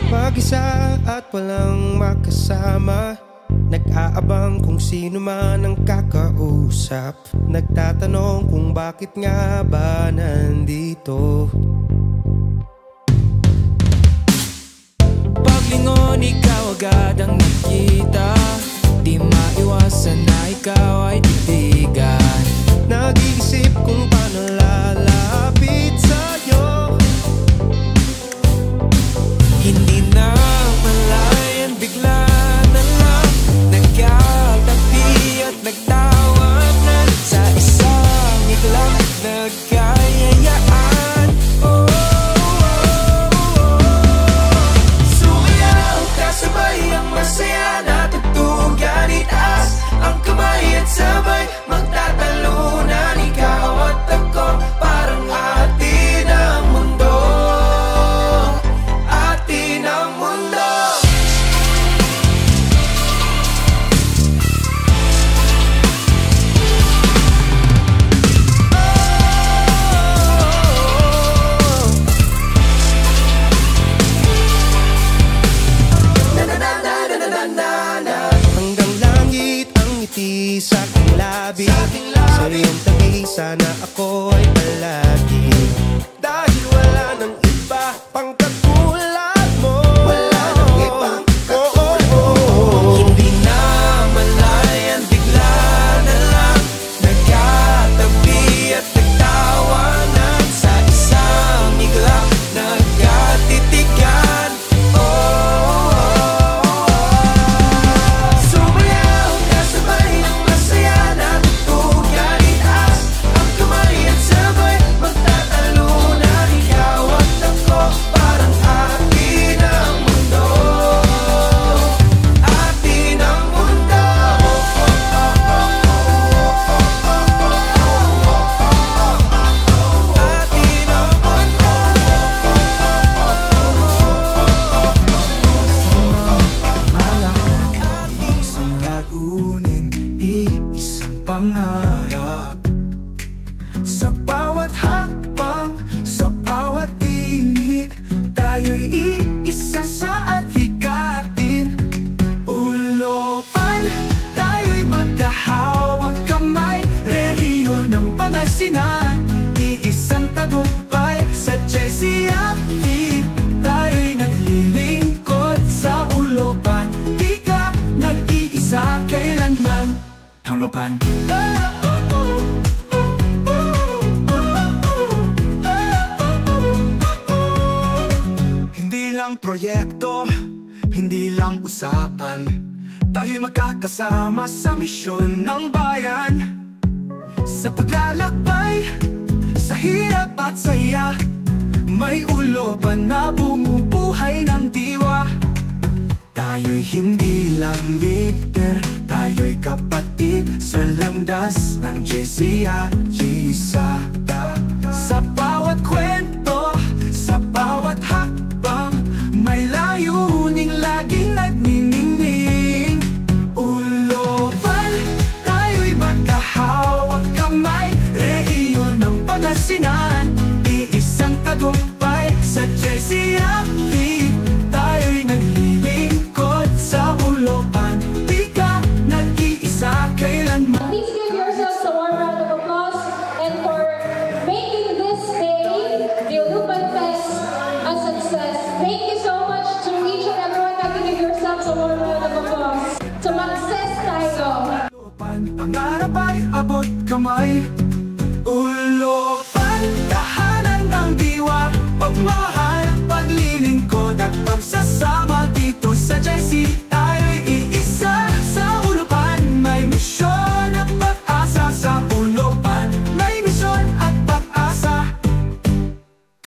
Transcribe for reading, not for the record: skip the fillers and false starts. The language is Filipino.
Mag-isa at walang makasama, nag-aabang kung sino man ang kakausap, nagtatanong kung bakit nga ba nandito. Paglingon, ikaw agad ang nakita, di maiwasan na ikaw ay titigan. Nag-iisip kung paano lalapit sa'yo. Hindi na malayan, bigla na lang nagkatabi at nagtawanan. Sa isang iglap nagkayayaan. Sumayaw, kasabay ang masaya na tutugan. Itaas ang kamay at sabay magtatalunan. Ikaw at ako, parang atin ang mundo. Atin ang mundo. Hanggang langit ang ngiti sa aking labi, sa iyong tabi sana ako ay palagi. Dahil wala nang iba pang katulad mo. Wala nang ibang katulad mo. Hindi na malayan, bigla na lang nagkatabi at nagtawanan. Sa isang iglap nagkatitigan. Sumayaw, kasabay ng masaya na tutugan. Itaas ang kamay at sabay magtatalunan. Ikaw at ako, parang atin ang mundo. Atin ang mundo. Atin ang mundo. Isang lagunin, iisang pangarap. Sa bawat hakbang, sa bawat init, tayo'y iisa sa adhikatin. Ulopan, tayo'y magkahawag kamay. Reliyon ng Pangasinan, iisang tagumpay. Sa JCFD, tayo'y naglilingkod sa ulopan. Di ka nag-iisa kailanman. Hanglupan. Hindi lang proyekto, hindi lang usapan, tayo'y magkakasama sa misyon ng bayan. Sa paglalakbay, sa hirap at saya, may ulopan na bumubuhay ng diwa. Tayo'y hindi lang leader, tayo'y kapatid sa landas ng JCRG. Sa bawat kwento, sa bawat hakbang, may layuning laging nagniningning. Ulopan, tayo'y magkahawag kamay. Rehiyon ng Pangasinan, iisang tagumpay. Sa JCRG, tayo'y naglilingkod sa ulopan. Di ka nag-iisa kailanman. Please give yourselves a warm round of applause and for making this day, the Ulupan Fest, a success. Thank you so much to each and everyone. Give yourselves a warm round of applause. To mag-success tayo. Pangarap ay abot kamay.